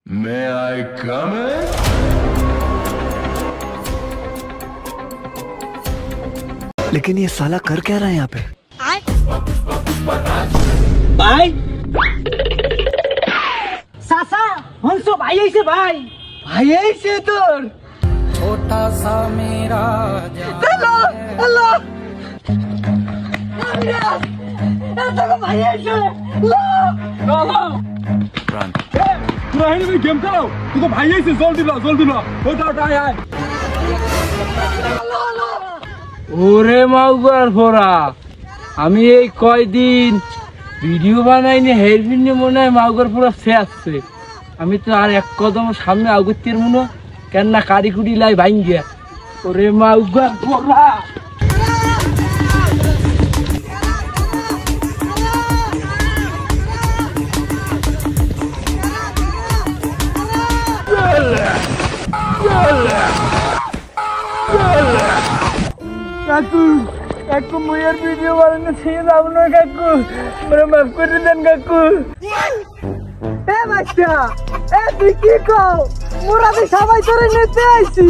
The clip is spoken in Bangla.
May I come in? लेकिन ये साला कर क्या रहा है यहाँ पे? भाई सासा हंसो भाई ऐसे भाई ऐसे तोर छोटा सा मेरा अल्लाह अल्लाह भाई ऐसे गेम खेलो तू तो भाई ऐसे जल्दी ला आए ওরে মাউগার ফোরা আমি এই কয়দিন ভিডিও বানাইনি হেরবিনে মনে হয় মাউগার ফোরা শেষছে আমি তো আর এক কদম সামনে আগুতের মনে কেন না কারিকুড়ি লাই ভাঙ্গিয়া ওরে মাউগার ফোরা কাকু কাকু মুয়ের ভিডিও বানানো ছেড়ে দাও না কাকু ওরে মাফ করে দেন কাকু এ বাচ্চা এ তুই কি কও মোরা সবাই তোরে নিতে আইছি